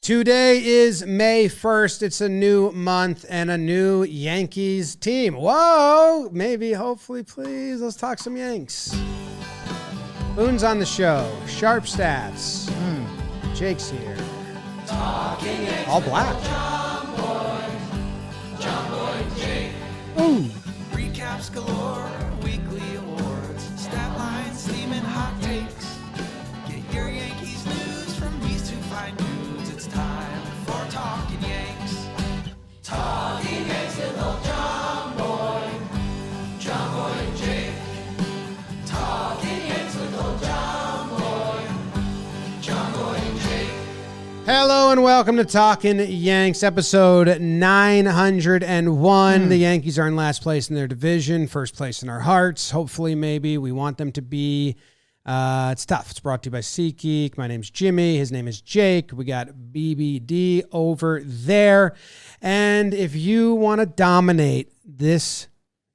Today is May 1st. It's a new month and a new Yankees team. Whoa! Maybe, hopefully, please. Let's talk some Yanks. Boone's on the show. Sharp stats. Jake's here. All black. Jomboy Jake. Ooh. Recaps galore, weekly awards, stat lines, steaming hot takes. Get your Yankees news from these two fine dudes. It's time for Talkin Yanks. Talkin Yanks with old Jomboy. Jomboy and Jake. Talkin Yanks with old Jomboy. Jomboy and Jake. Hello and welcome to Talkin Yanks, episode 901. The Yankees are in last place in their division, first place in our hearts. Hopefully, maybe we want them to be. It's tough. It's brought to you by SeatGeek. My name's Jimmy. His name is Jake. We got BBD over there. And if you want to dominate this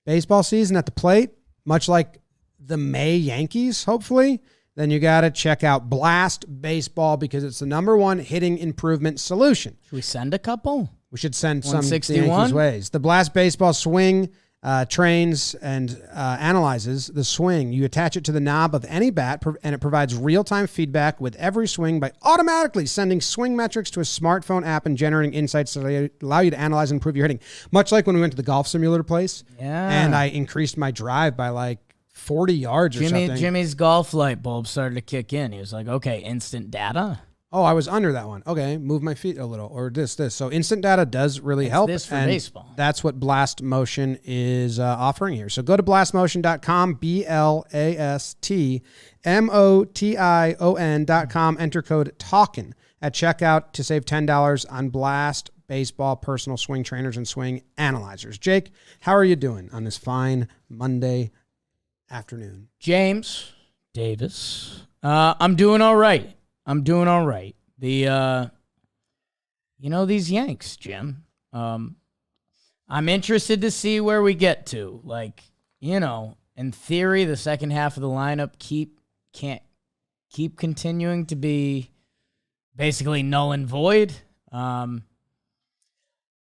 baseball season at the plate, much like the May Yankees, hopefully, then you got to check out Blast Baseball because it's the #1 hitting improvement solution. Should we send a couple? We should send some to the 161? Yankees ways. The Blast Baseball swing trains and analyzes the swing. You attach it to the knob of any bat, and it provides real-time feedback with every swing by automatically sending swing metrics to a smartphone app and generating insights that allow you to analyze and improve your hitting. Much like when we went to the golf simulator place, and I increased my drive by like 40 yards or something. Jimmy's golf light bulb started to kick in. He was like, okay, instant data. Oh, I was under that one. Okay, move my feet a little, or this. So instant data does really help. This for and baseball. That's what Blast Motion is offering here. So go to blastmotion.com, blastmotion.com, enter code TALKIN at checkout to save $10 on Blast Baseball personal swing trainers and swing analyzers. Jake, how are you doing on this fine Monday afternoon? James Davis. I'm doing all right. The, these Yanks, Jim, I'm interested to see where we get to. Like, in theory, the second half of the lineup can't keep continuing to be basically null and void. I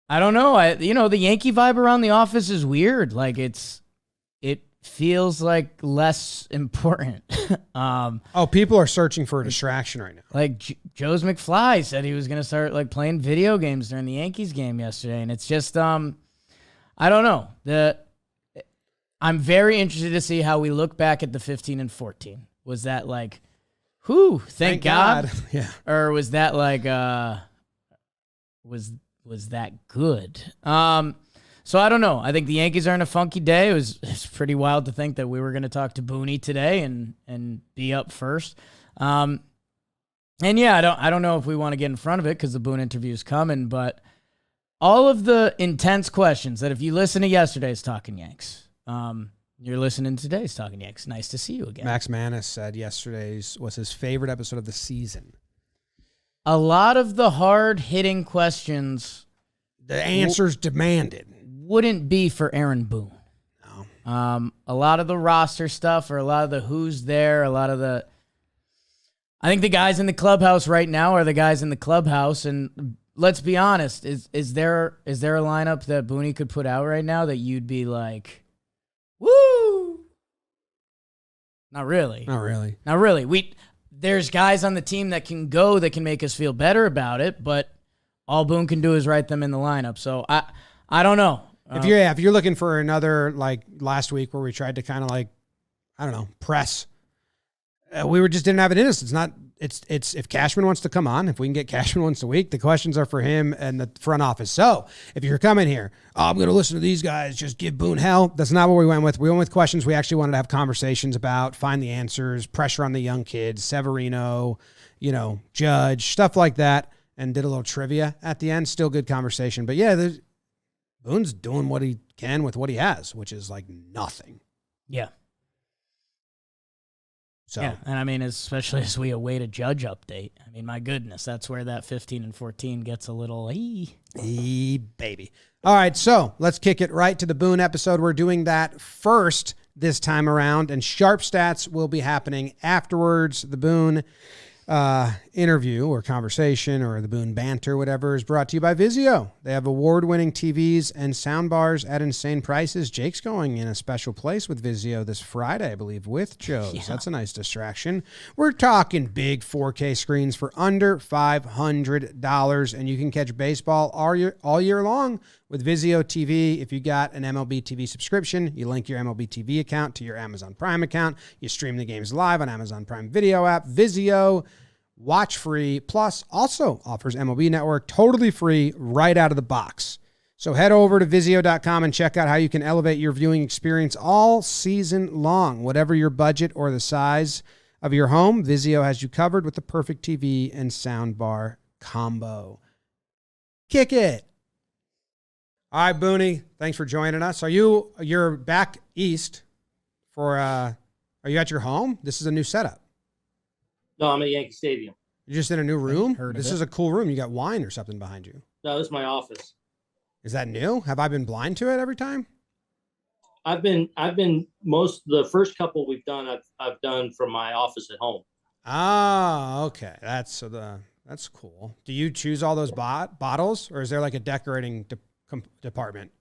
don't know. The Yankee vibe around the office is weird. Like it feels like less important. People are searching for a distraction right now. Like Joe's McFly said he was going to start like playing video games during the Yankees game yesterday. And it's just, I don't know. I'm very interested to see how we look back at the 15 and 14. Was that like, whew, thank God. Yeah. Or was that like, was that good? So I don't know. I think the Yankees are in a funky day. It's pretty wild to think that we were going to talk to Boone today and be up first. And yeah, I don't know if we want to get in front of it because the Boone interview is coming, but all of the intense questions that if you listen to yesterday's Talkin Yanks, you're listening to today's Talkin Yanks. Nice to see you again. Max Manis said yesterday's was his favorite episode of the season. A lot of the hard-hitting questions, the answers demanded, wouldn't be for Aaron Boone. No. A lot of the roster stuff or a lot of the who's there, I think the guys in the clubhouse right now are the guys in the clubhouse. And let's be honest, is there a lineup that Boone could put out right now that you'd be like, woo? Not really. There's guys on the team that can go that can make us feel better about it, but all Boone can do is write them in the lineup. So I don't know. If you're looking for another, like last week where we tried to kind of like, I don't know, press, we just didn't have it in us. It's if Cashman wants to come on, if we can get Cashman once a week, the questions are for him and the front office. So if you're coming here, I'm going to listen to these guys, just give Boone hell. That's not what we went with. We went with questions we actually wanted to have conversations about, find the answers, pressure on the young kids, Severino, Judge, stuff like that, and did a little trivia at the end. Still good conversation. But yeah, Boone's doing what he can with what he has, which is like nothing. Yeah. So, yeah, and I mean, especially as we await a Judge update. I mean, my goodness, that's where that 15 and 14 gets a little, baby. All right, so let's kick it right to the Boone episode. We're doing that first this time around, and sharp stats will be happening afterwards. The Boone interview or conversation or the Boone banter, whatever, is brought to you by Vizio. They have award-winning TVs and soundbars at insane prices. Jake's going in a special place with Vizio this Friday, I believe, with Joe's. Yeah. That's a nice distraction. We're talking big 4K screens for under $500, and you can catch baseball all year long with Vizio TV. If you got an MLB TV subscription, you link your MLB TV account to your Amazon Prime account. You stream the games live on Amazon Prime Video app. Vizio, watch free, plus also offers MLB Network totally free right out of the box. So head over to Vizio.com and check out how you can elevate your viewing experience all season long. Whatever your budget or the size of your home, Vizio has you covered with the perfect TV and soundbar combo. Kick it. All right, Booney, thanks for joining us. You're back east for, are you at your home? This is a new setup. No, I'm at Yankee Stadium. You're just in a new room? This is a cool room. You got wine or something behind you. No, this is my office. Is that new? Have I been blind to it every time? I've been the first couple we've done, I've done from my office at home. Ah, okay. That's cool. Do you choose all those bottles, or is there like a decorating department?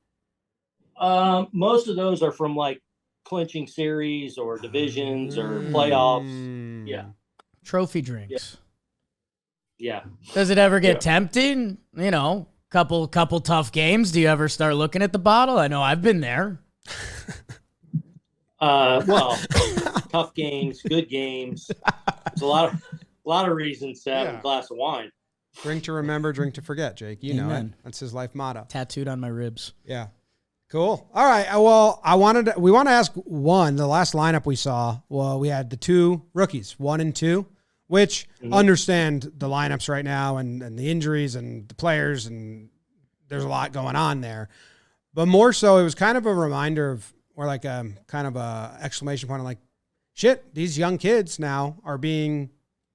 Most of those are from like clinching series or divisions or playoffs. Yeah. Trophy drinks. Yeah. Does it ever get tempting? You know, couple tough games. Do you ever start looking at the bottle? I know I've been there. Well, tough games, good games. There's a lot of reasons to have a glass of wine. Drink to remember, drink to forget, Jake. You know it. That's his life motto. Tattooed on my ribs. Yeah. Cool. All right. Well, we want to ask the last lineup we saw. Well, we had the two rookies, 1 and 2, which understand the lineups right now and the injuries and the players, and there's a lot going on there. But more so, it was kind of a reminder of, or like a kind of a exclamation point of like, shit, these young kids now are being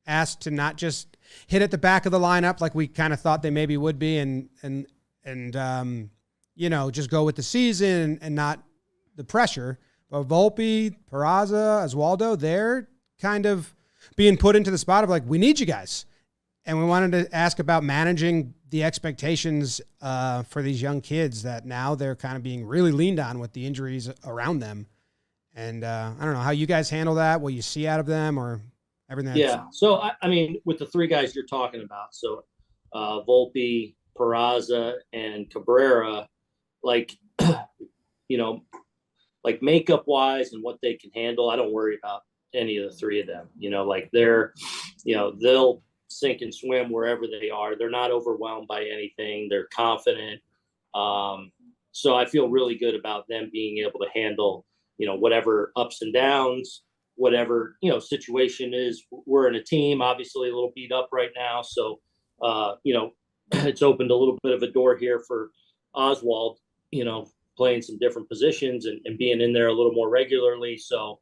asked to not just hit at the back of the lineup like we kind of thought they maybe would be, and you know, just go with the season and not the pressure. But Volpe, Peraza, Oswaldo, they're kind of being put into the spot of like, we need you guys. And we wanted to ask about managing the expectations for these young kids that now they're kind of being really leaned on with the injuries around them. And I don't know how you guys handle that, what you see out of them or everything. Yeah. So, I mean, with the three guys you're talking about, so Volpe, Peraza, and Cabrera, like, you know, like makeup wise and what they can handle, I don't worry about any of the three of them. You know, like they're, you know, they'll sink and swim wherever they are. They're not overwhelmed by anything. They're confident. So I feel really good about them being able to handle, you know, whatever ups and downs, whatever, you know, situation is. We're in a team, obviously a little beat up right now. So, you know, it's opened a little bit of a door here for Oswald, you know, playing some different positions and being in there a little more regularly. So,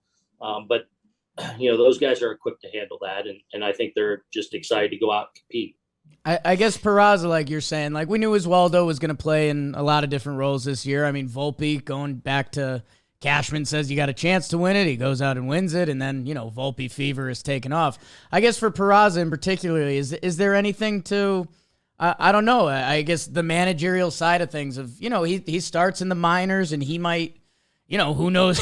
but, you know, those guys are equipped to handle that. And I think they're just excited to go out and compete. I guess Peraza, like you're saying, like we knew Oswaldo was going to play in a lot of different roles this year. I mean, Volpe, going back to Cashman says you got a chance to win it. He goes out and wins it. And then, you know, Volpe fever is taken off. I guess for Peraza in particular, is there anything to, I don't know, I guess the managerial side of things of, you know, he starts in the minors and he might, you know, who knows,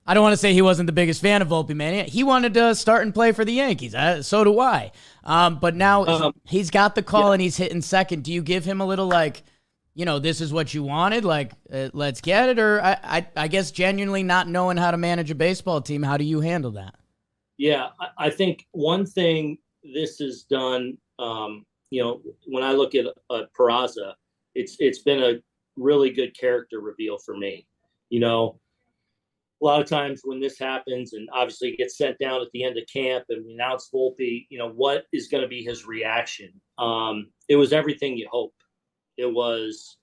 I don't want to say he wasn't the biggest fan of Volpe, man. He wanted to start and play for the Yankees. So do I. But now he's got the call and he's hitting second. Do you give him a little like, you know, this is what you wanted, like, let's get it? Or I guess genuinely not knowing how to manage a baseball team, how do you handle that? Yeah, I think one thing this has done, you know, when I look at Peraza, it's been a really good character reveal for me. You know, a lot of times when this happens and obviously gets sent down at the end of camp and we announce Volpe, you know, what is going to be his reaction? It was everything you hope. It was,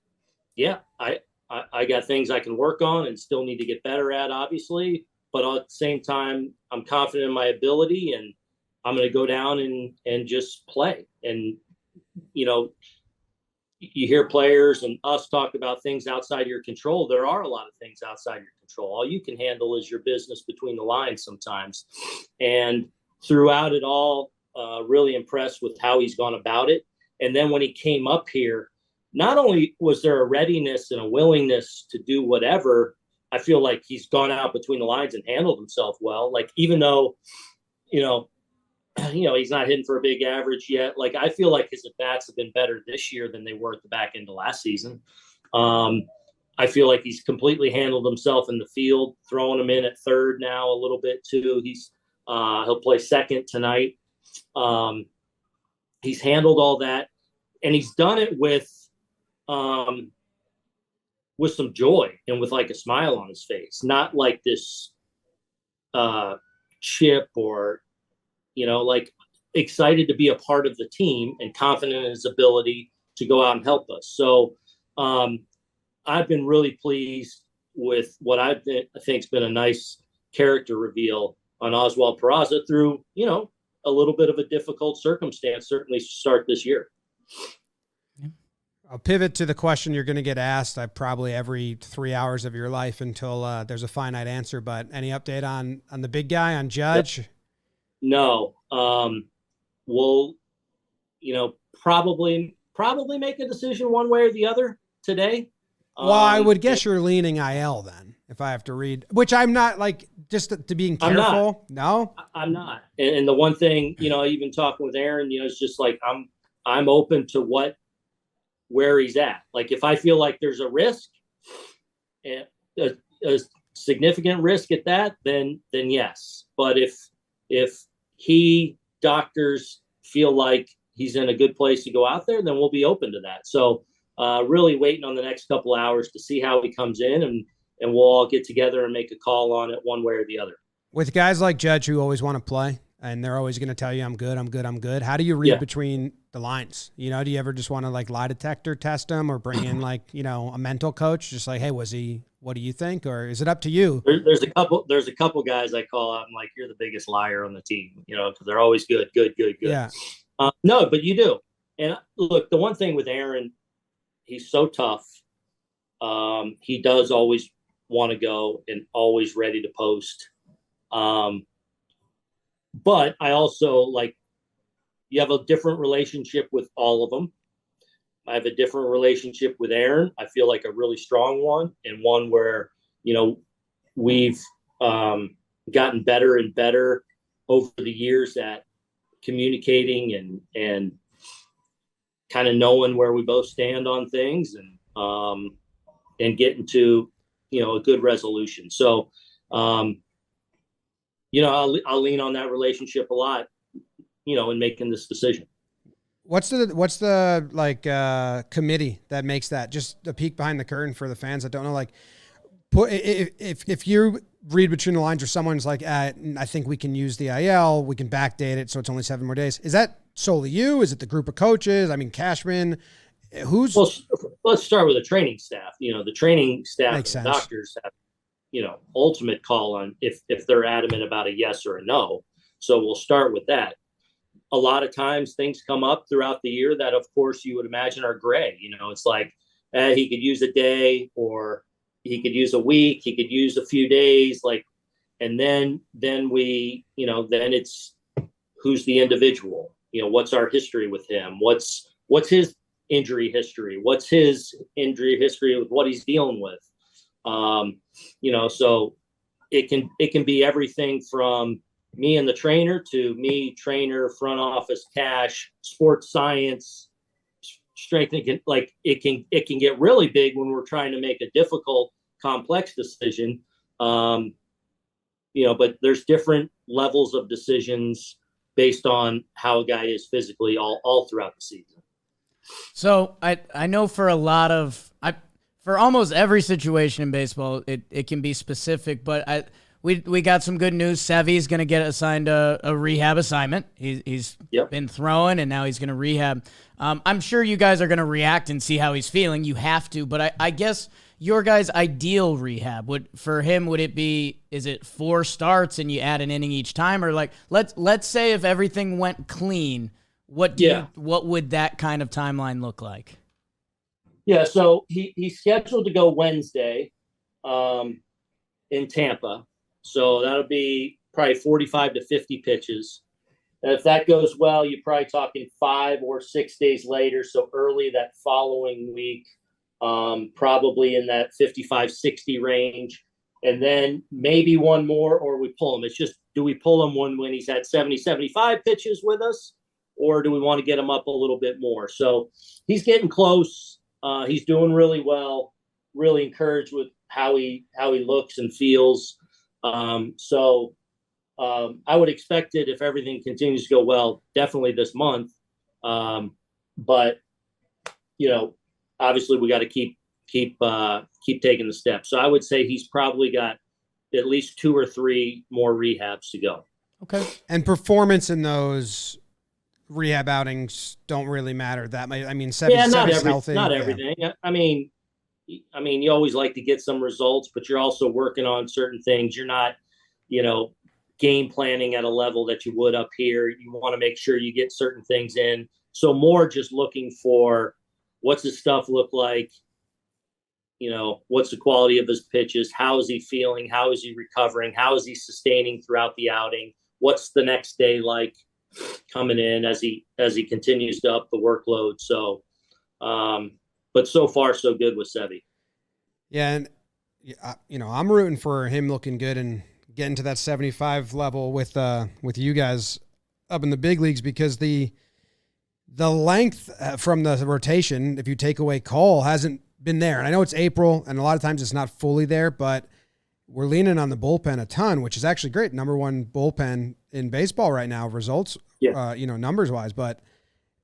yeah, I got things I can work on and still need to get better at, obviously. But at the same time, I'm confident in my ability and I'm going to go down and just play. And, you know, you hear players and us talk about things outside your control. There are a lot of things outside your control. All you can handle is your business between the lines sometimes. And throughout it all, really impressed with how he's gone about it. And then when he came up here, not only was there a readiness and a willingness to do whatever, I feel like he's gone out between the lines and handled himself well. Like, even though, he's not hitting for a big average yet. Like, I feel like his at-bats have been better this year than they were at the back end of last season. I feel like he's completely handled himself in the field, throwing him in at third now a little bit too. He'll play second tonight. He's handled all that, and he's done it with some joy and with like a smile on his face, not like this chip or, like excited to be a part of the team and confident in his ability to go out and help us. So I've been really pleased with what I think has been a nice character reveal on Oswald Peraza through, a little bit of a difficult circumstance, certainly to start this year. I'll pivot to the question you're going to get asked probably every 3 hours of your life until there's a finite answer. But any update on the big guy, on Judge? Yep. No. We'll, probably make a decision one way or the other today. Well, I would guess you're leaning IL then, if I have to read, which I'm not, like, just to being careful. No, I'm not. And the one thing, even talking with Aaron, it's just like, I'm open to where he's at. Like, if I feel like there's a risk, a significant risk at that, then yes. But if doctors feel like he's in a good place to go out there, then we'll be open to that. So really waiting on the next couple hours to see how he comes in, and we'll all get together and make a call on it one way or the other. With guys like Judge who always want to play, and they're always going to tell you, I'm good, I'm good, I'm good. How do you read between the lines? Do you ever just want to like lie detector test them, or bring in like, a mental coach, just like, hey, what do you think? Or is it up to you? There's a couple guys I call out. I'm like, you're the biggest liar on the team, because they're always good. Yeah. No, but you do. And look, the one thing with Aaron, he's so tough. He does always want to go and always ready to post. But I also, like, you have a different relationship with all of them. I have a different relationship with Aaron. I feel like a really strong one, and one where, we've gotten better and better over the years at communicating and kind of knowing where we both stand on things, and getting to, a good resolution. So, I'll lean on that relationship a lot, in making this decision. What's the like committee that makes that? Just a peek behind the curtain for the fans that don't know. Like, if you read between the lines, or someone's like, I think we can use the IL, we can backdate it, so it's only 7 more days. Is that solely you? Is it the group of coaches? I mean, Cashman. Well, let's start with the training staff. The training staff and the doctors have, ultimate call on if they're adamant about a yes or a no. So we'll start with that. A lot of times things come up throughout the year that, of course, you would imagine are gray. It's like he could use a day, or he could use a week, he could use a few days, like, and then we, then it's who's the individual, what's our history with him? What's his injury history? What's his injury history with what he's dealing with? So it can be everything from me and the trainer to me, trainer, front office, cash, sports science, strength. It can get really big when we're trying to make a difficult, complex decision. But there's different levels of decisions based on how a guy is physically all throughout the season. So I know for for almost every situation in baseball, it can be specific, but we got some good news. Sevy's going to get assigned a rehab assignment. He's been throwing, and now he's going to rehab. I'm sure you guys are going to react and see how he's feeling. You have to, but I guess your guys' ideal rehab for him, is it 4 starts and you add an inning each time, or like let's say if everything went clean, what would that kind of timeline look like? Yeah, so he's scheduled to go Wednesday in Tampa. So that'll be probably 45 to 50 pitches. And if that goes well, you're probably talking 5 or 6 days later. So early that following week, probably in that 55, 60 range. And then maybe one more, or we pull him. It's just, do we pull him when he's at 70, 75 pitches with us? Or do we want to get him up a little bit more? So he's getting close. He's doing really well. Really encouraged with how he looks and feels. I would expect it, if everything continues to go well, definitely this month. But obviously we got to keep taking the steps. So I would say he's probably got at least 2 or 3 more rehabs to go. Okay. And performance in those rehab outings don't really matter that much. I mean, Sevy's healthy. Not everything. I mean, you always like to get some results, but you're also working on certain things. You're not, game planning at a level that you would up here. You want to make sure you get certain things in. So more just looking for, what's his stuff look like? What's the quality of his pitches? How is he feeling? How is he recovering? How is he sustaining throughout the outing? What's the next day like coming in as he continues to up the workload? So, but so far so good with Sevy. Yeah, and I'm rooting for him looking good and getting to that 75 level with you guys up in the big leagues, because the length from the rotation, if you take away Cole, hasn't been there. And I know it's April, and a lot of times it's not fully there, but we're leaning on the bullpen a ton, which is actually great. Number 1 bullpen in baseball right now, results, numbers wise, but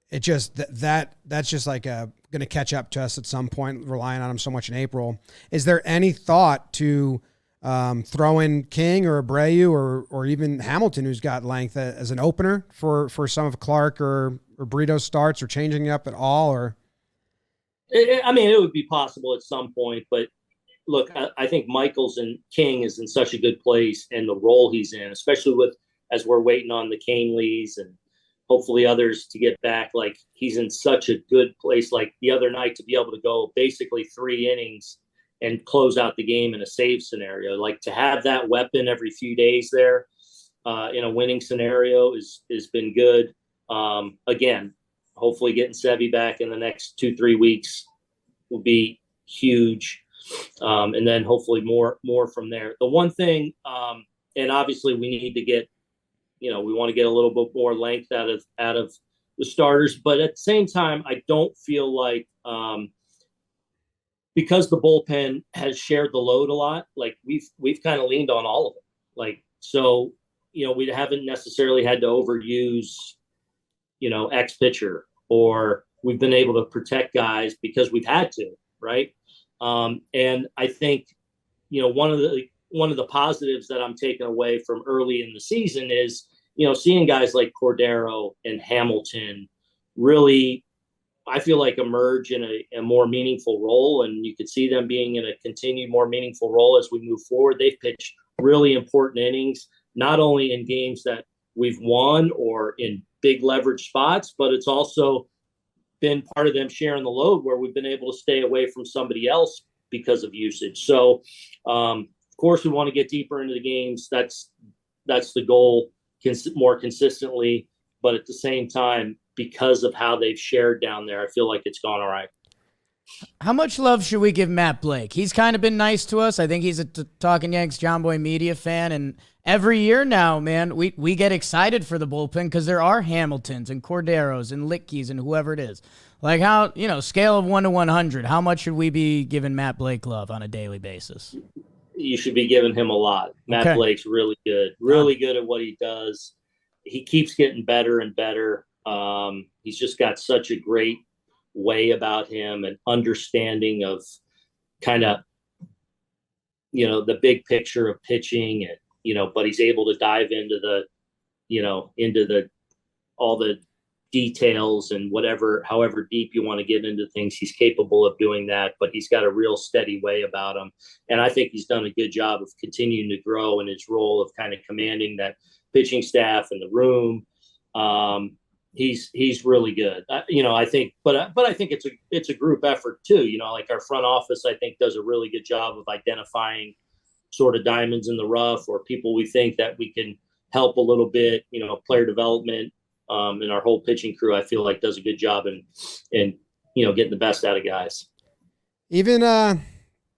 it just that's just like going to catch up to us at some point, relying on him so much in April. Is there any thought to throw in King or Abreu or even Hamilton, who's got length, as an opener for some of Clark or Brito's starts, or changing it up at all? Or it would be possible at some point, but look, I think Michaels and King is in such a good place, and the role he's in, especially as we're waiting on the Caneleys and hopefully others to get back. Like, he's in such a good place. Like the other night, to be able to go basically 3 innings and close out the game in a save scenario, like to have that weapon every few days there in a winning scenario has been good. Again, hopefully getting Sevy back in the next 2-3 weeks will be huge. And then hopefully more from there. The one thing, and obviously we need to get, we want to get a little bit more length out of the starters, but at the same time, I don't feel like, because the bullpen has shared the load a lot, like we've kind of leaned on all of it. Like, so, we haven't necessarily had to overuse, X pitcher, or we've been able to protect guys because we've had to, right? And I think, one of the positives that I'm taking away from early in the season is, seeing guys like Cordero and Hamilton really, I feel like, emerge in a more meaningful role, and you could see them being in a continued more meaningful role as we move forward. They've pitched really important innings, not only in games that we've won or in big leverage spots, but it's also been part of them sharing the load where we've been able to stay away from somebody else because of usage. So, of course, we want to get deeper into the games. That's the goal, more consistently. But at the same time, because of how they've shared down there, I feel like it's gone all right. How much love should we give Matt Blake? He's kind of been nice to us. I think he's a Talkin Yanks Jomboy media fan, and every year now, man, we get excited for the bullpen because there are Hamiltons and Corderos and Litkeys and whoever it is. Like, how, scale of 1 to 100, how much should we be giving Matt Blake love on a daily basis? You should be giving him a lot. Matt Blake's really good at what he does. He keeps getting better and better. He's just got such a great way about him and understanding of kind of, the big picture of pitching, and, but he's able to dive into all the details and however deep you want to get into things. He's capable of doing that, but he's got a real steady way about him. And I think he's done a good job of continuing to grow in his role of kind of commanding that pitching staff in the room. He's really good. I think, but I think it's a group effort too. Like our front office, I think, does a really good job of identifying sort of diamonds in the rough, or people we think that we can help a little bit. Player development, and our whole pitching crew, I feel like, does a good job in getting the best out of guys. Even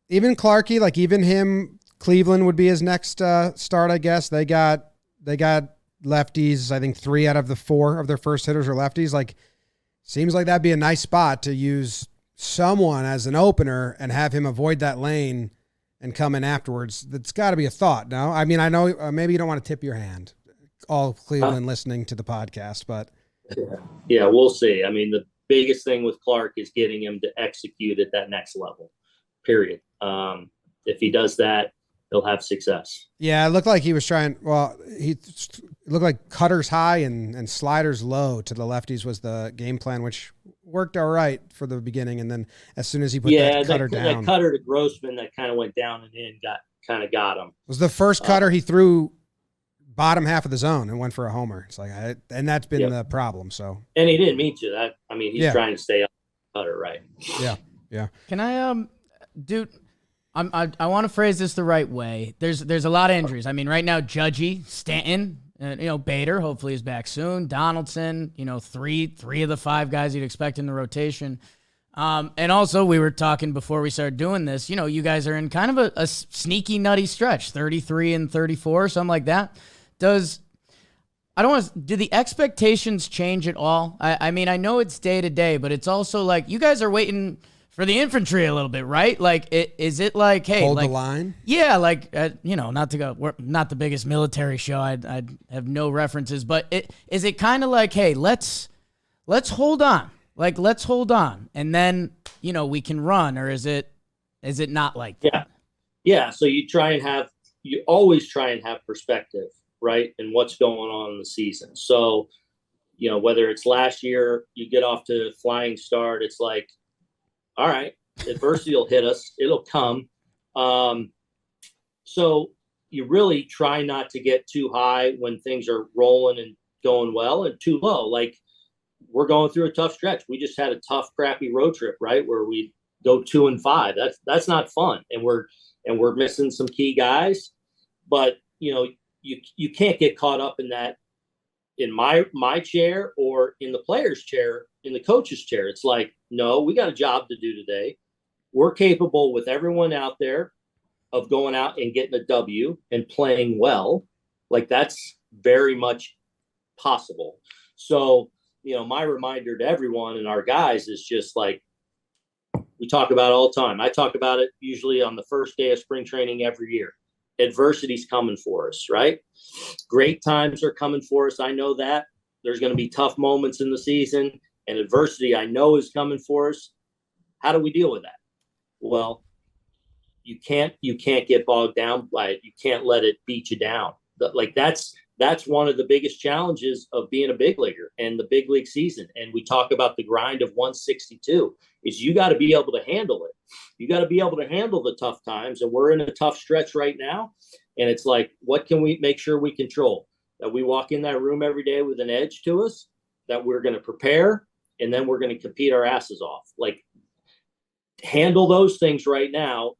Clarkie, like even him, Cleveland would be his next start, I guess. They got lefties. I think 3 out of the 4 of their first hitters are lefties. Like, seems like that'd be a nice spot to use someone as an opener and have him avoid that lane and come in afterwards. That's got to be a thought. No, I mean, I know maybe you don't want to tip your hand, all Cleveland listening to the podcast, but yeah, we'll see. I mean, the biggest thing with Clark is getting him to execute at that next level, period. If he does that, he'll have success. Yeah, it looked like he was trying. Well, it looked like cutters high and sliders low to the lefties was the game plan, which worked all right for the beginning. And then as soon as he put that cutter down, that cutter to Grossman that kind of went down and in got him. It was the first cutter he threw bottom half of the zone and went for a homer. It's like, and that's been the problem. So, and he didn't mean to. That, I mean, he's trying to stay up cutter, right? Yeah. Can I dude? I want to phrase this the right way. There's a lot of injuries. I mean, right now, Judgy, Stanton, Bader, hopefully is back soon. Donaldson, 3 of the 5 guys you'd expect in the rotation. And also, we were talking before we started doing this, you guys are in kind of a sneaky, nutty stretch, 33 and 34, something like that. Do the expectations change at all? I mean, I know it's day to day, but it's also like you guys are waiting for the infantry a little bit, right? Like, is it like, hey, hold like, the line? Yeah, like, not to go, we're not the biggest military show. I'd have no references, but is it kind of like, hey, let's hold on. Like, let's hold on, and then, we can run, or is it not like that? Yeah. So you always try and have perspective, right? And what's going on in the season. So, whether it's last year, you get off to a flying start, it's like, all right, adversity will hit us. It'll come. So you really try not to get too high when things are rolling and going well, and too low. Like, we're going through a tough stretch. We just had a tough, crappy road trip, right? Where we go 2-5. That's not fun. And we're missing some key guys, but you can't get caught up in that, in my chair or in the player's chair, in the coach's chair. It's like, no, we got a job to do today. We're capable with everyone out there of going out and getting a W and playing well. Like, that's very much possible. So, my reminder to everyone and our guys is just like, we talk about it all the time. I talk about it usually on the first day of spring training every year. Adversity's coming for us, right? Great times are coming for us. I know that. There's going to be tough moments in the season, and adversity I know is coming for us. How do we deal with that? Well, you can't get bogged down by it. You can't let it beat you down. Like, that's one of the biggest challenges of being a big leaguer and the big league season. And we talk about the grind of 162 is you got to be able to handle it. You got to be able to handle the tough times. And we're in a tough stretch right now. And it's like, what can we make sure we control? That we walk in that room every day with an edge to us, that we're going to prepare, and then we're going to compete our asses off. Like, handle those things right now.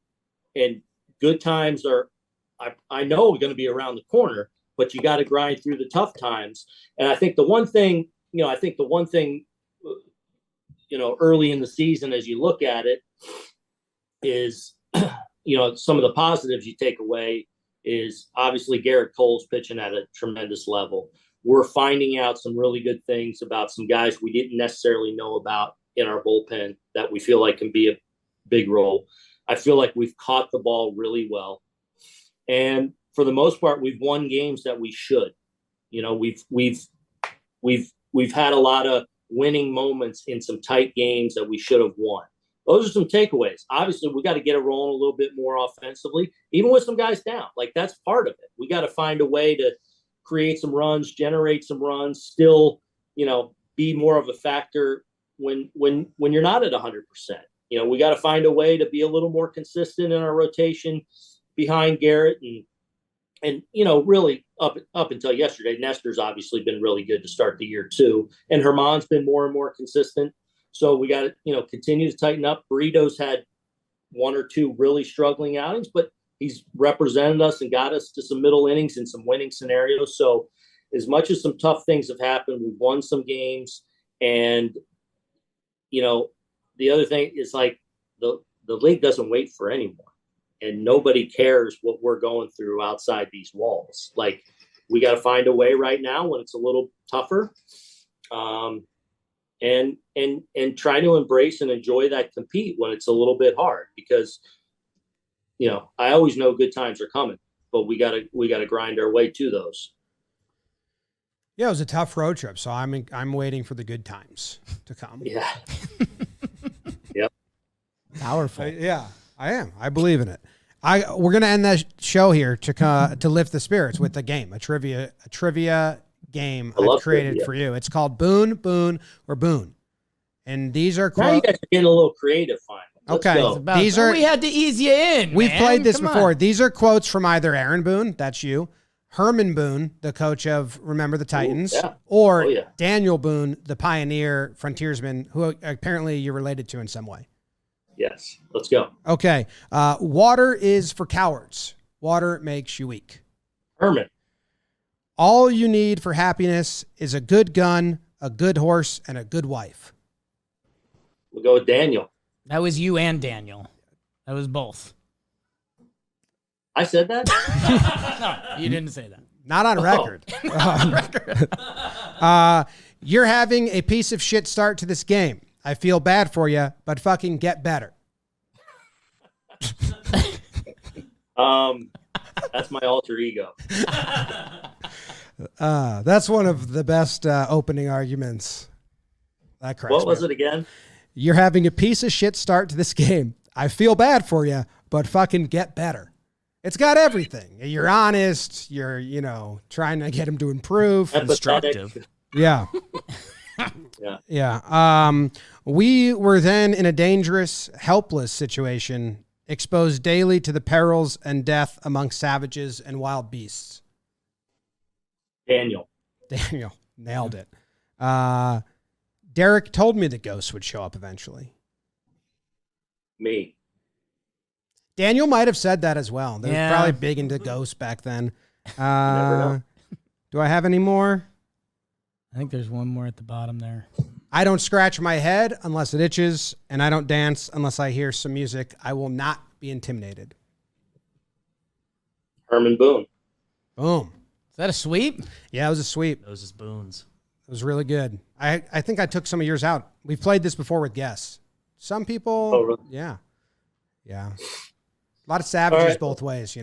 And good times are, I know, going to be around the corner, but you got to grind through the tough times. And I think the one thing, early in the season, as you look at it, is, some of the positives you take away is obviously Garrett Cole's pitching at a tremendous level. We're finding out some really good things about some guys we didn't necessarily know about in our bullpen that we feel like can be a big role. I feel like we've caught the ball really well. And for the most part, we've won games that we should. We've had a lot of winning moments in some tight games that we should have won. Those are some takeaways. Obviously, we got to get it rolling a little bit more offensively, even with some guys down. Like, that's part of it. We got to find a way to create some runs, generate some runs, still, be more of a factor when you're not at 100%. We got to find a way to be a little more consistent in our rotation behind Garrett and really up until yesterday. Nestor's obviously been really good to start the year too, and Herman's been more and more consistent. So we got to continue to tighten up. Burrito's had 1 or 2 really struggling outings, but he's represented us and got us to some middle innings and some winning scenarios. So as much as some tough things have happened, we've won some games. And, the other thing is like the league doesn't wait for anyone, and nobody cares what we're going through outside these walls. Like, we got to find a way right now when it's a little tougher, and try to embrace and enjoy that compete when it's a little bit hard, because, I always know good times are coming, but we gotta grind our way to those. Yeah, it was a tough road trip, so I'm waiting for the good times to come. Yeah. Yep. Powerful. Yeah, I am. I believe in it. We're gonna end that show here to lift the spirits with a game, a trivia game I've created trivia for you. It's called Boone, or Boone, and these are now you guys are getting a little creative. Finally. Let's okay. go. These are we had to ease you in. We've man. played this Come before. on. These are quotes from either Aaron Boone, that's you, Herman Boone, the coach of Remember the Titans, yeah. or Oh, yeah. Daniel Boone, the pioneer frontiersman, who apparently you're related to in some way. Yes. Let's go. Okay. Water is for cowards. Water makes you weak. Herman. All you need for happiness is a good gun, a good horse, and a good wife. We'll go with Daniel. That was you and Daniel. That was both. I said that? No, you didn't say that. Not on record. You're having a piece of shit start to this game. I feel bad for you, but fucking get better. That's my alter ego. That's one of the best opening arguments. That cracks What was me up. it again? You're having a piece of shit start to this game. I feel bad for you, but fucking get better. It's got everything. You're honest. You're, trying to get him to improve. Empathetic. Yeah. Yeah. Yeah. We were then in a dangerous, helpless situation, exposed daily to the perils and death among savages and wild beasts. Daniel. Daniel nailed it. Derek told me the ghosts would show up eventually. Me. Daniel might have said that as well. They Yeah. were probably big into ghosts back then. Never know. Do I have any more? I think there's one more at the bottom there. I don't scratch my head unless it itches, and I don't dance unless I hear some music. I will not be intimidated. Herman Boone. Boom. Is that a sweep? Yeah, it was a sweep. Those is Boone's. It was really good. I think I took some of yours out. We've played this before with guests. Some people, Oh, really? yeah. A lot of savages All right. both ways,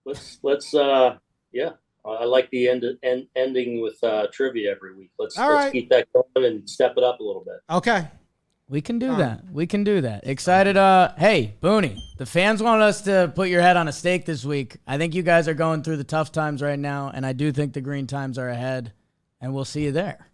Let's yeah. I like the ending with trivia every week. Let's right. keep that going and step it up a little bit. Okay. We can do that. We can do that. Excited. Hey, Booney, the fans want us to put your head on a stake this week. I think you guys are going through the tough times right now, and I do think the green times are ahead, and we'll see you there.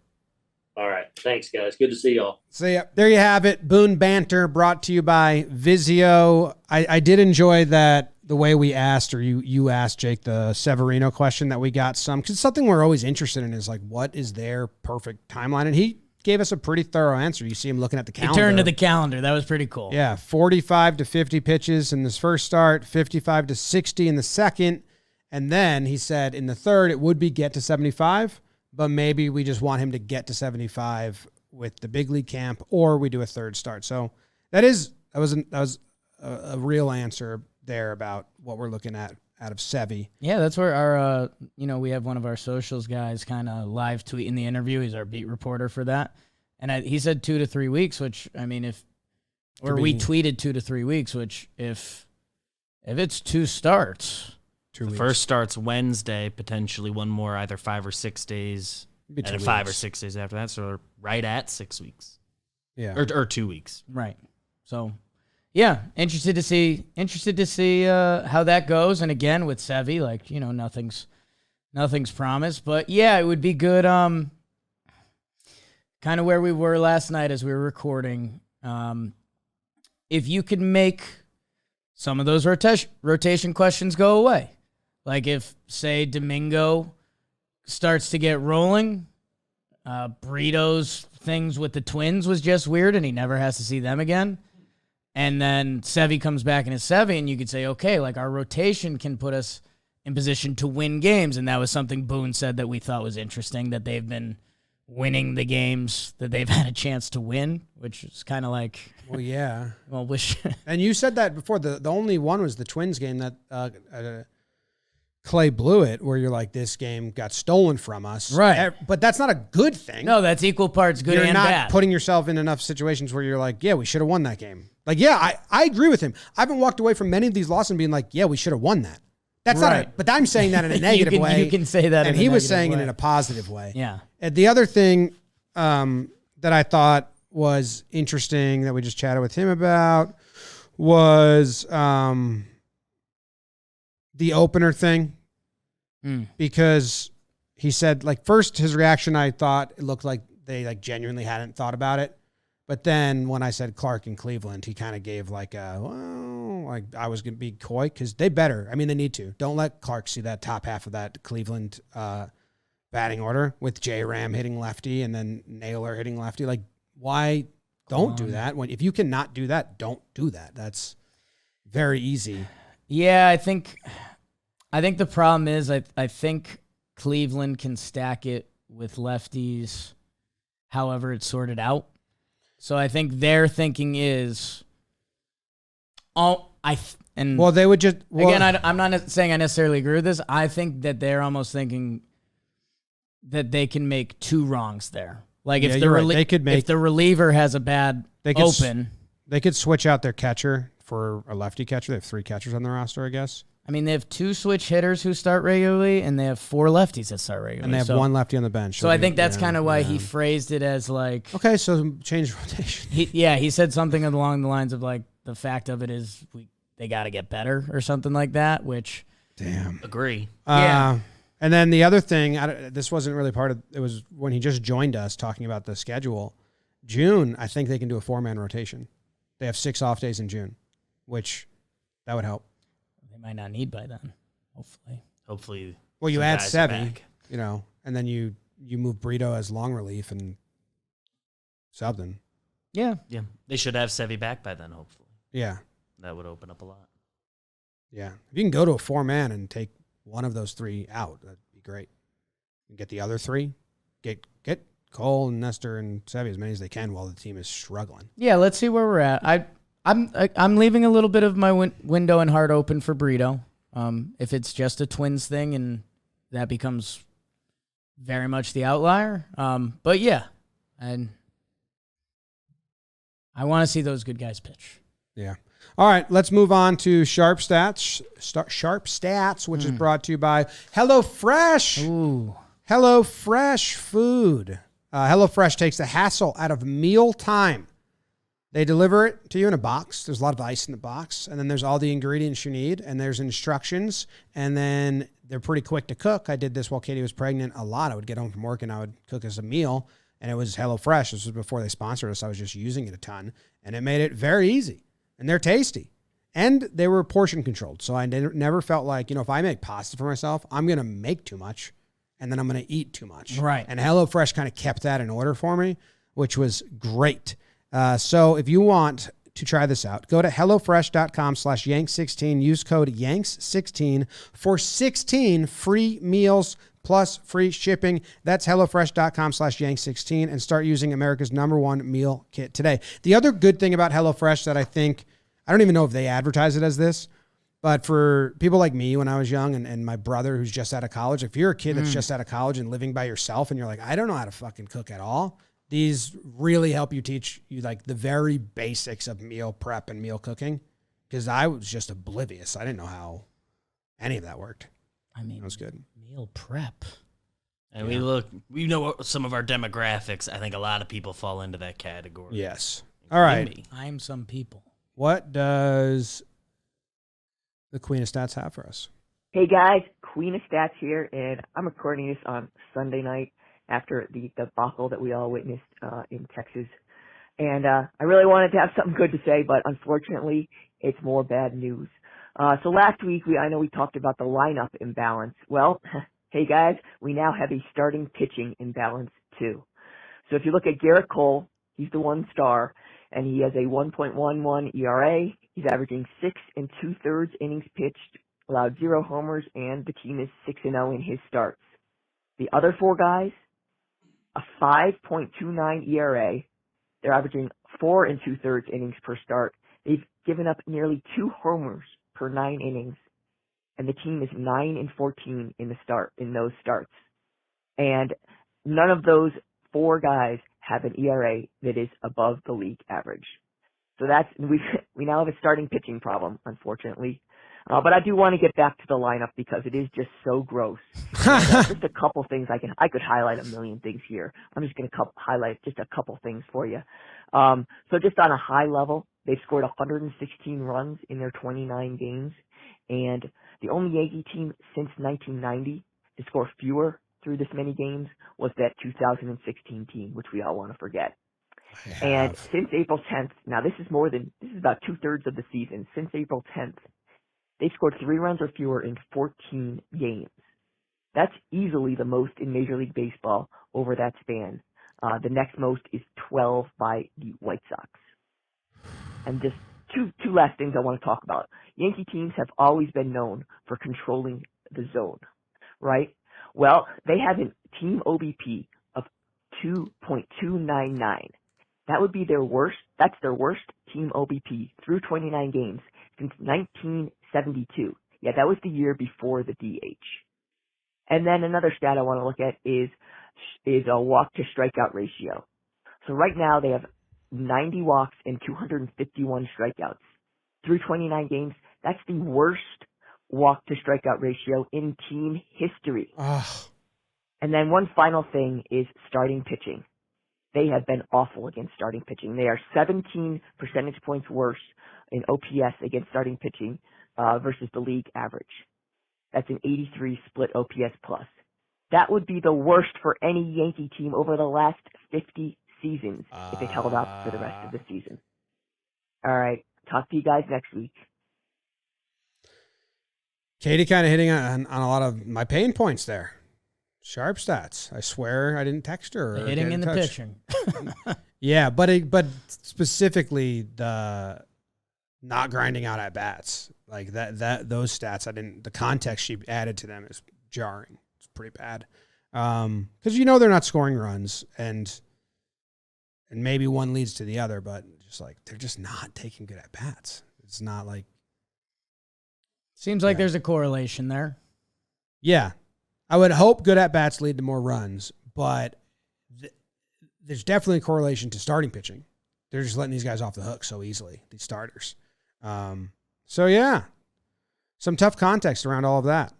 All right. Thanks, guys. Good to see y'all. So yeah, there you have it. Boone Banter brought to you by Vizio. I did enjoy that the way we asked, or you asked, Jake, the Severino question that we got some, because something we're always interested in is like, what is their perfect timeline? And he gave us a pretty thorough answer. You see him looking at the He calendar. turned to the calendar. That was pretty cool. Yeah, 45 to 50 pitches in this first start, 55 to 60 in the second. And then he said in the third, it would be get to 75, but maybe we just want him to get to 75 with the big league camp, or we do a third start. So that was a real answer there about what we're looking at out of Sevy. Yeah, that's where our, we have one of our socials guys kind of live tweeting the interview. He's our beat reporter for that. And he said 2 to 3 weeks, which, I mean, we tweeted 2 to 3 weeks, which if it's 2 starts. 2 The weeks. first starts Wednesday, potentially one more, either 5 or 6 days, Maybe 2 and 5 or weeks. 6 days after that. So we're right at 6 weeks, Yeah. or 2 weeks. Right. So, yeah, interested to see how that goes. And again, with Sevy, like, nothing's promised. But yeah, it would be good. Kind of where we were last night as we were recording. If you could make some of those rotation questions go away, like if, say, Domingo starts to get rolling, Burrito's things with the Twins was just weird, and he never has to see them again. And then Sevy comes back and is Sevy, and you could say, okay, like our rotation can put us in position to win games. And that was something Boone said that we thought was interesting, that they've been winning the games that they've had a chance to win, which is kind of like, Well, yeah. well, wish. And you said that before. The only one was the Twins game that Clay blew it, where you're like, this game got stolen from us. Right. But that's not a good thing. No, that's equal parts good You're and not bad. putting yourself in enough situations where you're like, yeah, we should have won that game. Like, yeah, I agree with him. I haven't walked away from many of these losses and being like, yeah, we should have won that. That's Right. not but I'm saying that in a negative way. You can say that and in a he was negative saying it way. in a positive way. Yeah. And the other thing that I thought was interesting that we just chatted with him about was the opener thing. Because he said, like, first his reaction, I thought it looked like they like genuinely hadn't thought about it. But then when I said Clark in Cleveland, he kind of gave like a, well, like I was going to be coy because they better. I mean, they need to. Don't let Clark see that top half of that Cleveland batting order with J Ram hitting lefty and then Naylor hitting lefty. Like, why don't do that? If you cannot do that, don't do that. That's very easy. Yeah, I think the problem is I think Cleveland can stack it with lefties however it's sorted out. So I think their thinking is, they would just again. I'm not saying I necessarily agree with this. I think that they're almost thinking that they can make two wrongs there. Like if if the reliever has a bad open, they could switch out their catcher for a lefty catcher. They have 3 catchers on their roster, I guess. I mean, they have 2 switch hitters who start regularly, and they have 4 lefties that start regularly. And they have 1 lefty on the bench. So I think that's kind of why he phrased it as like... Okay, so change rotation. He said something along the lines of like, the fact of it is they got to get better or something like that, which... Damn. Agree. Yeah. And then the other thing, this wasn't really part of... It was when he just joined us talking about the schedule. June, I think they can do a 4-man rotation. They have 6 off days in June, which that would help. They might not need by then, Hopefully. Well, you some add guys are Sevy, back. and then you move Brito as long relief and something. Yeah. Yeah. They should have Sevy back by then, hopefully. Yeah. That would open up a lot. Yeah. If you can go to a 4-man and take one of those 3 out, that'd be great. And get the other 3. Get Cole and Nestor and Sevy as many as they can while the team is struggling. Yeah, let's see where we're at. I'm leaving a little bit of my window and heart open for Brito. If it's just a Twins thing and that becomes very much the outlier. But yeah, and I want to see those good guys pitch. Yeah. All right, let's move on to Sharp Stats. Sharp Stats, which is brought to you by HelloFresh. Ooh. HelloFresh food. HelloFresh takes the hassle out of meal time. They deliver it to you in a box. There's a lot of ice in the box. And then there's all the ingredients you need. And there's instructions. And then they're pretty quick to cook. I did this while Katie was pregnant a lot. I would get home from work and I would cook us a meal. And it was HelloFresh. This was before they sponsored us. I was just using it a ton. And it made it very easy. And they're tasty. And they were portion controlled. So I never felt like, if I make pasta for myself, I'm going to make too much. And then I'm going to eat too much. Right. And HelloFresh kind of kept that in order for me, which was great. So if you want to try this out, go to HelloFresh.com/Yanks16. Use code Yanks16 for 16 free meals plus free shipping. That's HelloFresh.com/Yanks16 and start using America's #1 meal kit today. The other good thing about HelloFresh that I don't even know if they advertise it as this, but for people like me when I was young and my brother who's just out of college, if you're a kid that's just out of college and living by yourself and you're like, I don't know how to fucking cook at all, these really help you teach you like the very basics of meal prep and meal cooking. Because I was just oblivious. I didn't know how any of that worked. I mean, it was good. Meal prep. And we know some of our demographics. I think a lot of people fall into that category. Yes. All right. Me. I'm some people. What does the Queen of Stats have for us? Hey guys, Queen of Stats here, and I'm recording this on Sunday night after the debacle that we all witnessed in Texas. And I really wanted to have something good to say, but unfortunately, it's more bad news. So last week, I know we talked about the lineup imbalance. Well, hey guys, we now have a starting pitching imbalance too. So if you look at Garrett Cole, he's the 1 star. and he has a 1.11 ERA. He's averaging 6 2/3 innings pitched, allowed 0 homers, and the team is 6-0 in his starts. The other 4 guys, a 5.29 ERA. They're averaging 4 2/3 innings per start. They've given up nearly 2 homers per 9 innings, and the team is 9-14 in those starts. And none of those 4 guys have an ERA that is above the league average. So we now have a starting pitching problem, unfortunately. But I do want to get back to the lineup because it is just so gross. Just a couple things I could highlight a million things here. I'm just going to highlight just a couple things for you. So just on a high level, they've scored 116 runs in their 29 games, and the only Yankee team since 1990 to score fewer through this many games was that 2016 team, which we all want to forget. And since April 10th, now this is about 2/3 of the season. Since April 10th, they've scored 3 runs or fewer in 14 games. That's easily the most in Major League Baseball over that span. The next most is 12 by the White Sox. And just two last things I want to talk about. Yankee teams have always been known for controlling the zone, right? Well, they have a team OBP of 2.299. That would be their worst. That's their worst team OBP through 29 games since 1972. Yeah, that was the year before the DH. And then another stat I want to look at is a walk to strikeout ratio. So right now they have 90 walks and 251 strikeouts through 29 games. That's the worst walk to strikeout ratio in team history. Ugh. And then one final thing is starting pitching. They have been awful against starting pitching. They are 17 percentage points worse in OPS against starting pitching versus the league average. That's an 83 split OPS plus. That would be the worst for any Yankee team over the last 50 seasons if it held up for the rest of the season. All right. Talk to you guys next week. Katie kind of hitting on a lot of my pain points there. Sharp stats. I swear I didn't text her. The hitting and the pitching. Yeah, but specifically the not grinding out at bats. Like those stats, the context she added to them is jarring. It's pretty bad. Because they're not scoring runs and maybe one leads to the other, but just like they're just not taking good at bats. It's not like seems like there's a correlation there. Yeah. I would hope good at bats lead to more runs, but there's definitely a correlation to starting pitching. They're just letting these guys off the hook so easily, these starters. So yeah, some tough context around all of that.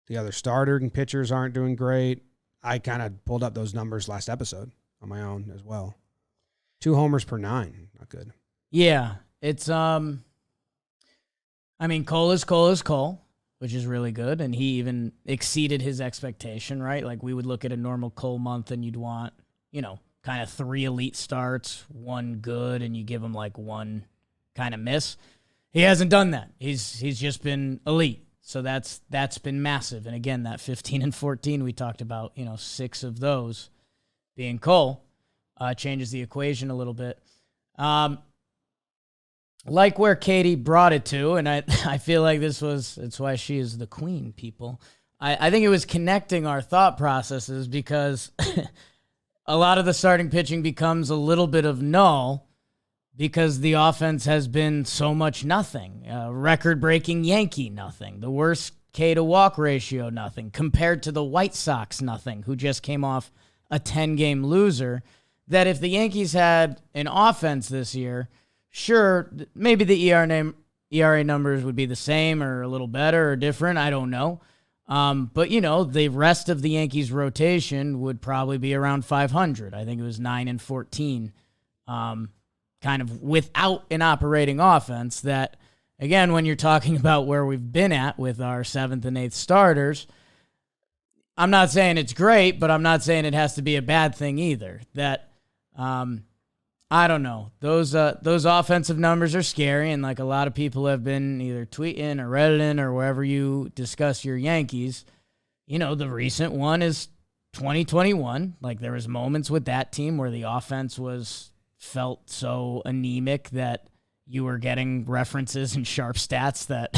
The other starter and pitchers aren't doing great. I kind of pulled up those numbers last episode on my own as well. 2 homers per 9, not good. Yeah, it's Cole is Cole, which is really good, and he even exceeded his expectation, right? Like we would look at a normal Cole month and you'd want, kind of 3 elite starts, 1 good, and you give him like 1 kind of miss. He hasn't done that. He's just been elite. So that's been massive. And again, that 15 and 14 we talked about, 6 of those being Cole, changes the equation a little bit. Like where Katie brought it to, and I feel like it's why she is the queen, people. I think it was connecting our thought processes because a lot of the starting pitching becomes a little bit of null because the offense has been so much nothing. Record-breaking Yankee, nothing. The worst K to walk ratio, nothing. Compared to the White Sox, nothing, who just came off a 10-game loser. That if the Yankees had an offense this year, sure, maybe the ERA numbers would be the same or a little better or different. I don't know. But, the rest of the Yankees rotation would probably be around 500. I think it was 9 and 14. Kind of without an operating offense that, again, when you're talking about where we've been at with our 7th and 8th starters, I'm not saying it's great, but I'm not saying it has to be a bad thing either. That, I don't know. Those offensive numbers are scary, and like a lot of people have been either tweeting or Redditing or wherever you discuss your Yankees, the recent one is 2021. Like there was moments with that team where the offense was felt so anemic that you were getting references and sharp stats that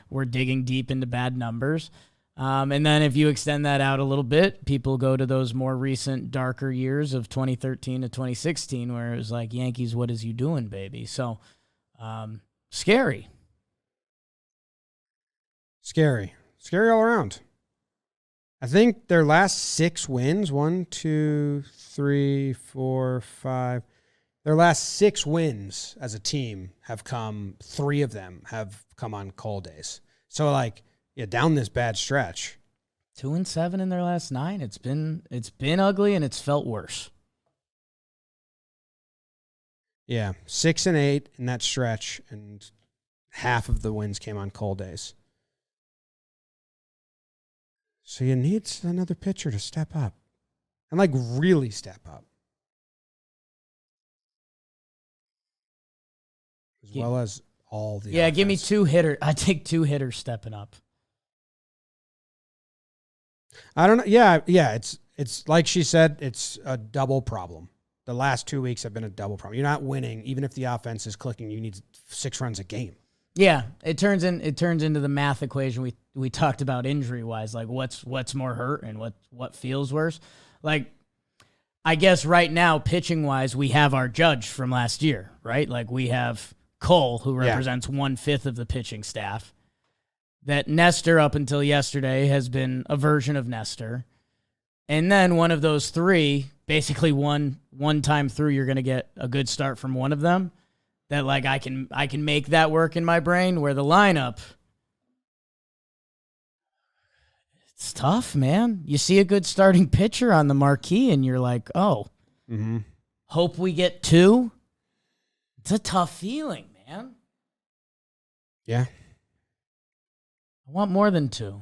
were digging deep into bad numbers. And then if you extend that out a little bit, people go to those more recent, darker years of 2013 to 2016, where it was like, Yankees, what is you doing, baby? So, scary. Scary all around. I think their last 6 wins, 1, 2, 3, 4, 5. Their last 6 wins as a team have come, 3 of them have come on cold days. So like, yeah, down this bad stretch. 2-7 in their last 9. It's been ugly and it's felt worse. Yeah, 6-8 in that stretch, and half of the wins came on cold days. So you need another pitcher to step up, and like really step up, as well as all the. Yeah, offense. give me 2 hitters. I take 2 hitters stepping up. I don't know. Yeah. It's like she said. It's a double problem. The last 2 weeks have been a double problem. You're not winning, even if the offense is clicking. You need 6 runs a game. Yeah, it turns into the math equation we talked about injury wise, like what's more hurt and what feels worse. Like, I guess right now, pitching wise, we have our judge from last year, right? Like, we have Cole, who represents 1/5 of the pitching staff. That Nestor, up until yesterday, has been a version of Nestor. And then one of those 3, basically one time through, you're going to get a good start from one of them. That, like, I can make that work in my brain, where the lineup, it's tough, man. You see a good starting pitcher on the marquee, and you're like, oh, hope we get 2. It's a tough feeling, man. Yeah. I want more than 2.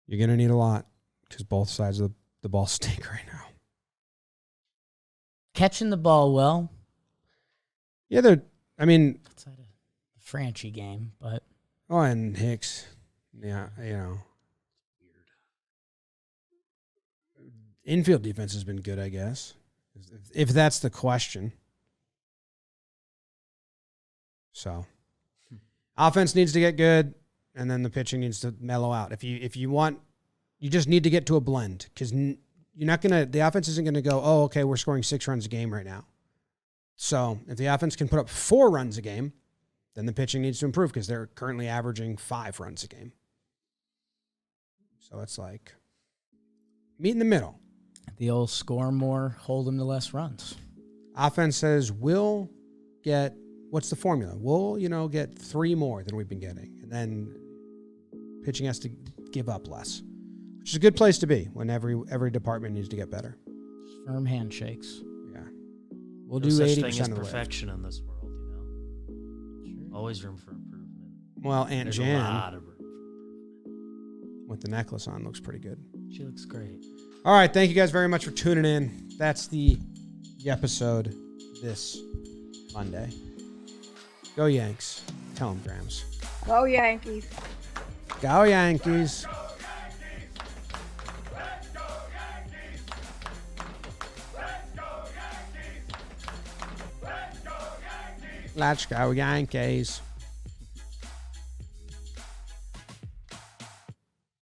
You're going to need a lot, because both sides of the ball stink right now. Catching the ball well. Yeah, Outside of the Franchi game, but. Oh, and Hicks. Yeah, Weird. Infield defense has been good, I guess, if that's the question. So, offense needs to get good, and then the pitching needs to mellow out. If you want, you just need to get to a blend, because you're not gonna. The offense isn't gonna go, oh, okay, we're scoring 6 runs a game right now. So if the offense can put up 4 runs a game, then the pitching needs to improve, because they're currently averaging 5 runs a game. So it's like meet in the middle. The old score more, hold them to less runs. Offense says we'll get, what's the formula? We'll, get 3 more than we've been getting. And then pitching has to give up less, which is a good place to be when every department needs to get better. Firm handshakes. We'll no do such 80% thing as of the perfection in this world, Sure. Always room for improvement. Well, Aunt There's Jan, a lot of room for improvement. with the necklace on, looks pretty good. She looks great. All right, thank you guys very much for tuning in. That's the episode this Monday. Go Yanks. Tell them, Grams. Go Yankees. Go Yankees. Let's go Yankees.